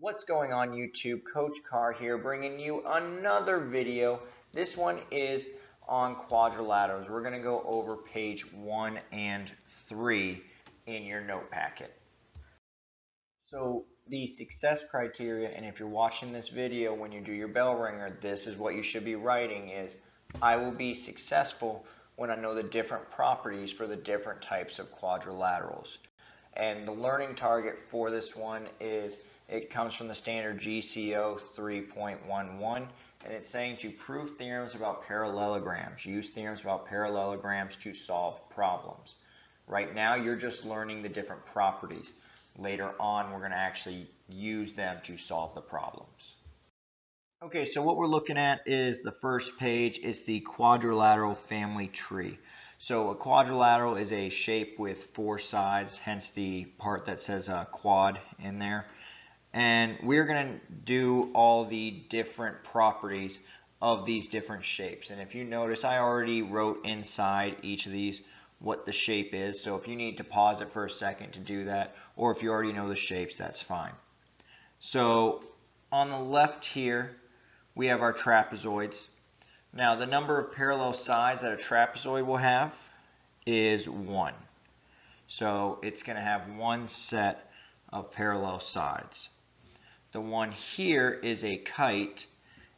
What's going on YouTube? Coach Carr here bringing you another video. This one is on quadrilaterals. We're going to go over page 1 and 3 in your note packet. So the success criteria, and if you're watching this video when you do your bell ringer, this is what you should be writing is, I will be successful when I know the different properties for the different types of quadrilaterals. And the learning target for this one is, it comes from the standard GCO 3.11, and it's saying to prove theorems about parallelograms. Use theorems about parallelograms to solve problems. Right now, you're just learning the different properties. Later on, we're going to actually use them to solve the problems. Okay, so what we're looking at is the first page. It's the quadrilateral family tree. So a quadrilateral is a shape with 4 sides, hence the part that says quad in there. And we're going to do all the different properties of these different shapes. And if you notice, I already wrote inside each of these what the shape is. So if you need to pause it for a second to do that, or if you already know the shapes, that's fine. So on the left here, we have our trapezoids. Now the number of parallel sides that a trapezoid will have is 1. So it's going to have 1 set of parallel sides. The one here is a kite,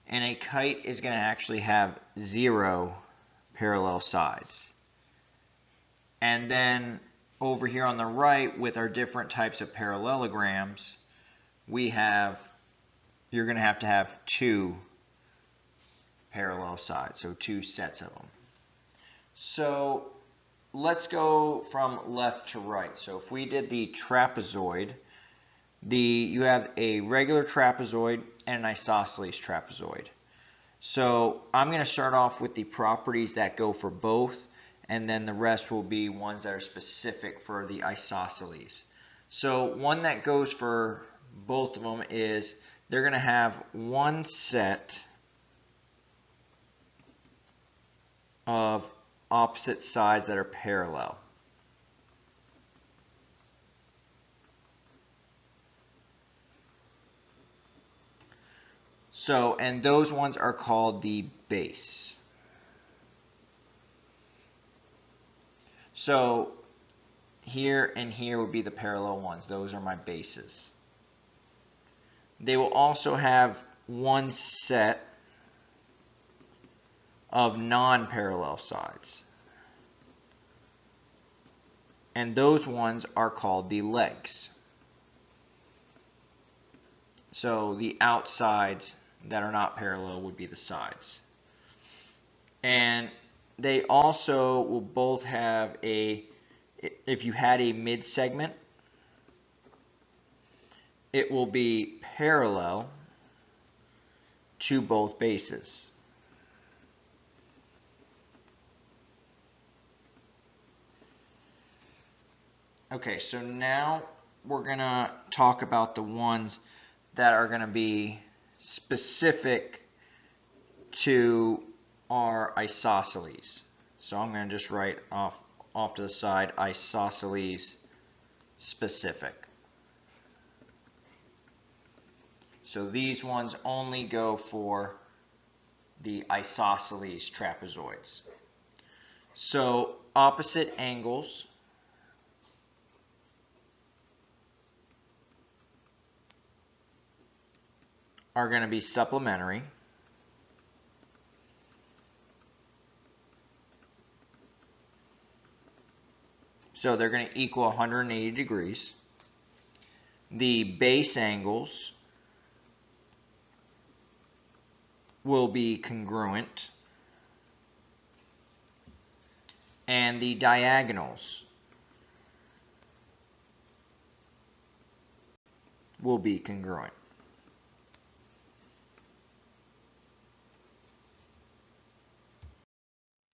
and a kite is going to actually have 0 parallel sides. And then over here on the right, with our different types of parallelograms, you're going to have 2 parallel sides, so 2 sets of them. So let's go from left to right. So if we did the trapezoid, you have a regular trapezoid and an isosceles trapezoid. So I'm going to start off with the properties that go for both, and then the rest will be ones that are specific for the isosceles. So one that goes for both of them is they're going to have 1 set of opposite sides that are parallel. So, and those ones are called the base. So here and here would be the parallel ones. Those are my bases. They will also have 1 set of non-parallel sides. And those ones are called the legs. So the outsides that are not parallel would be the sides. And they also will both have if you had a mid-segment, it will be parallel to both bases. Okay, so now we're going to talk about the ones that are going to be specific to our isosceles. So I'm going to just write off to the side isosceles specific. So these ones only go for the isosceles trapezoids. So opposite angles are going to be supplementary. So they're going to equal 180 degrees. The base angles will be congruent. And the diagonals will be congruent.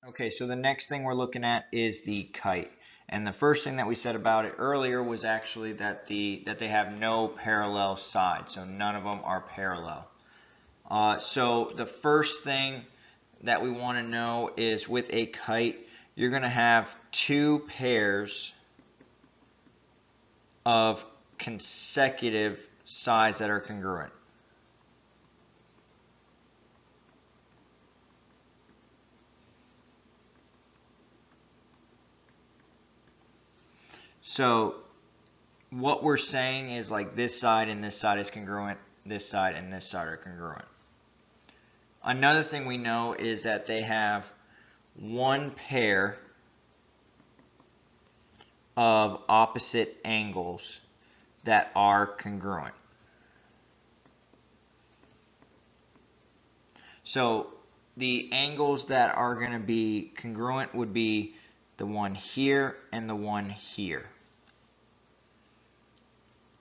Okay, so the next thing we're looking at is the kite. And the first thing that we said about it earlier was actually that they have no parallel sides, so none of them are parallel. So the first thing that we want to know is with a kite, you're going to have 2 pairs of consecutive sides that are congruent. So what we're saying is like this side and this side is congruent, this side and this side are congruent. Another thing we know is that they have one pair of opposite angles that are congruent. So the angles that are going to be congruent would be the one here and the one here.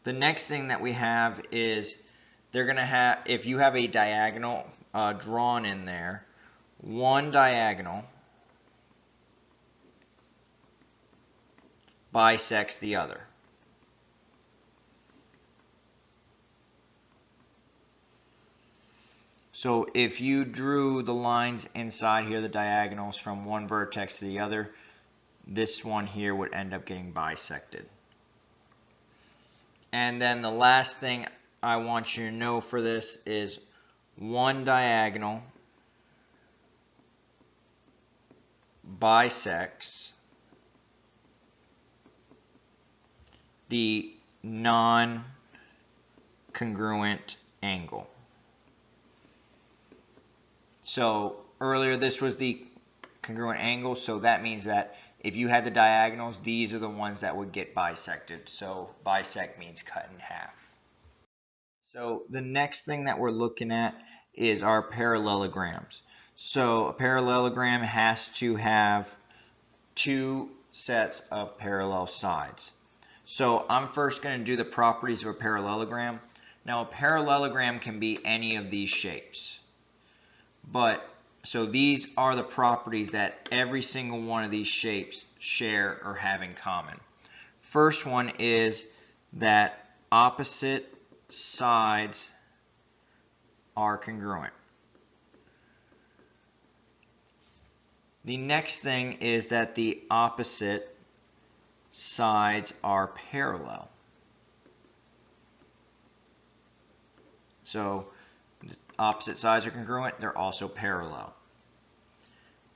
The next thing that we have is they're going to have, if you have a diagonal drawn in there, one diagonal bisects the other. So if you drew the lines inside here, the diagonals from one vertex to the other, this one here would end up getting bisected. And then the last thing I want you to know for this is one diagonal bisects the non-congruent angle. So earlier this was the congruent angle, so that means that if you had the diagonals, these are the ones that would get bisected. So bisect means cut in half. So the next thing that we're looking at is our parallelograms. So a parallelogram has to have two sets of parallel sides. So I'm first going to do the properties of a parallelogram. Now a parallelogram can be any of these shapes. So these are the properties that every single one of these shapes share or have in common. First one is that opposite sides are congruent. The next thing is that the opposite sides are parallel. So opposite sides are congruent, they're also parallel.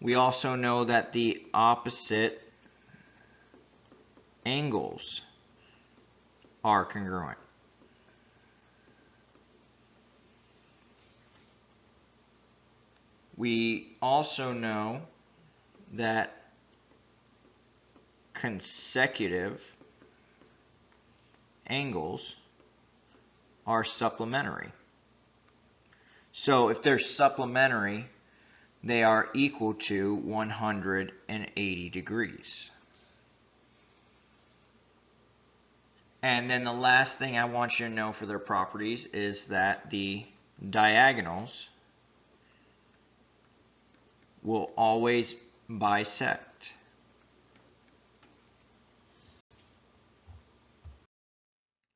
We also know that the opposite angles are congruent. We also know that consecutive angles are supplementary. So if they're supplementary, they are equal to 180 degrees. And then the last thing I want you to know for their properties is that the diagonals will always bisect.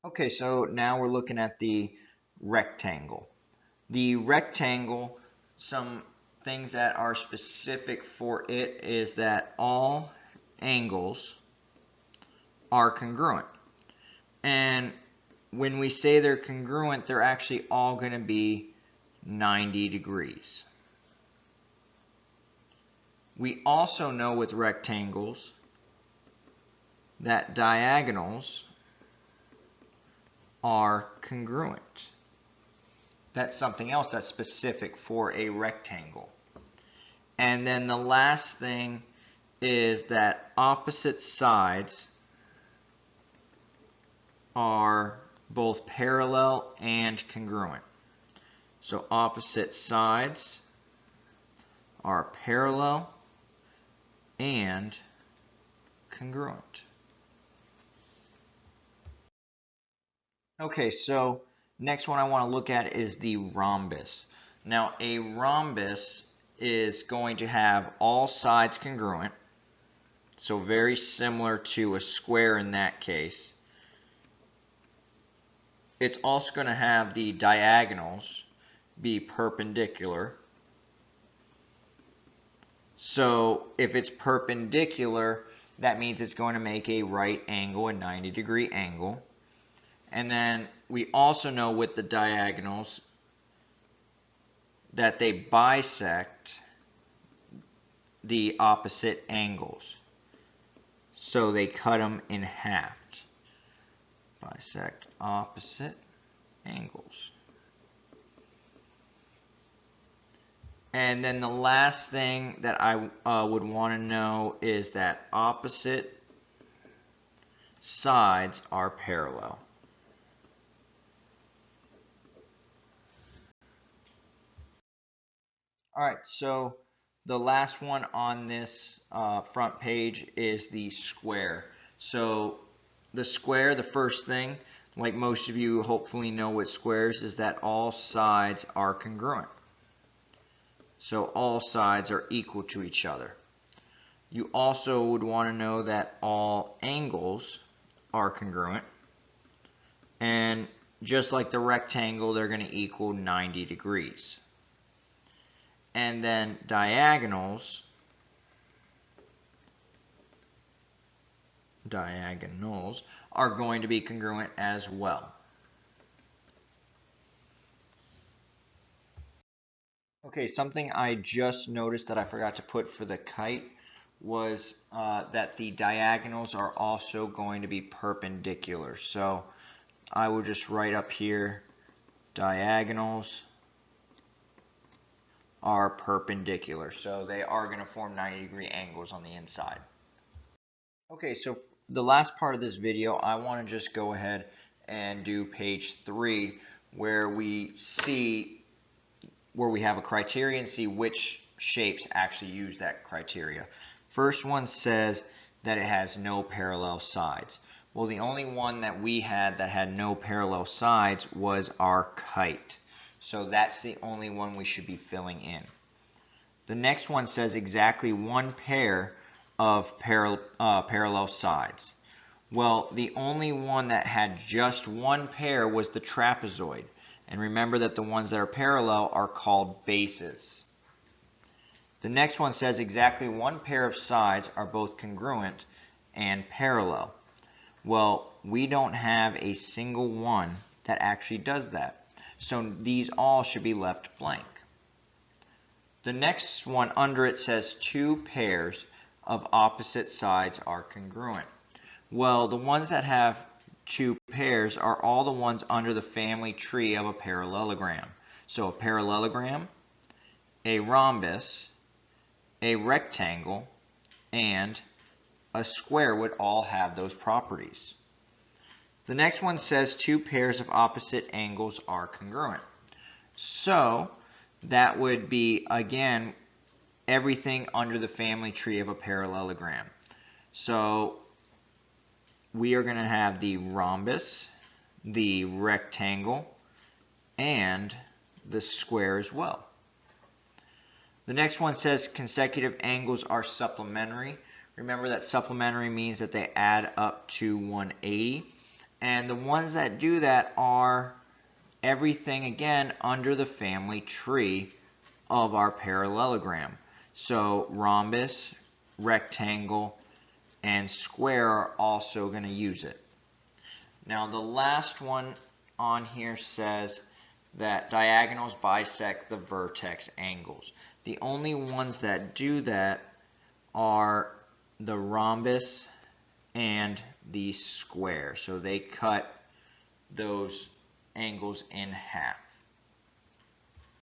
Okay, so now we're looking at the rectangle. The rectangle, some things that are specific for it is that all angles are congruent. And when we say they're congruent, they're actually all going to be 90 degrees. We also know with rectangles that diagonals are congruent. That's something else that's specific for a rectangle. And then the last thing is that opposite sides are both parallel and congruent. So opposite sides are parallel and congruent. Okay, so next one I want to look at is the rhombus. Now a rhombus is going to have all sides congruent, so very similar to a square in that case. It's also going to have the diagonals be perpendicular. So if it's perpendicular, that means it's going to make a right angle, a 90-degree angle. And then we also know with the diagonals that they bisect the opposite angles. So they cut them in half. Bisect opposite angles. And then the last thing that I would want to know is that opposite sides are parallel. Alright, so the last one on this front page is the square. So the square, the first thing, like most of you hopefully know with squares, is that all sides are congruent. So all sides are equal to each other. You also would want to know that all angles are congruent. And just like the rectangle, they're going to equal 90 degrees. And then diagonals are going to be congruent as well. Okay, something I just noticed that I forgot to put for the kite was that the diagonals are also going to be perpendicular. So I will just write up here, diagonals are perpendicular. So they are going to form 90-degree angles on the inside. Okay, so the last part of this video, I want to just go ahead and do page 3, where we have a criterion, see which shapes actually use that criteria. First one says that it has no parallel sides. Well, the only one that we had that had no parallel sides was our kite. So that's the only one we should be filling in. The next one says exactly one pair of parallel sides. Well, the only one that had just one pair was the trapezoid. And remember that the ones that are parallel are called bases. The next one says exactly one pair of sides are both congruent and parallel. Well, we don't have a single one that actually does that. So these all should be left blank. The next one under it says two pairs of opposite sides are congruent. Well, the ones that have two pairs are all the ones under the family tree of a parallelogram. So a parallelogram, a rhombus, a rectangle, and a square would all have those properties. The next one says two pairs of opposite angles are congruent. So that would be, again, everything under the family tree of a parallelogram. So we are going to have the rhombus, the rectangle, and the square as well. The next one says consecutive angles are supplementary. Remember that supplementary means that they add up to 180. And the ones that do that are everything, again, under the family tree of our parallelogram. So rhombus, rectangle, and square are also going to use it. Now the last one on here says that diagonals bisect the vertex angles. The only ones that do that are the rhombus and the square. So they cut those angles in half.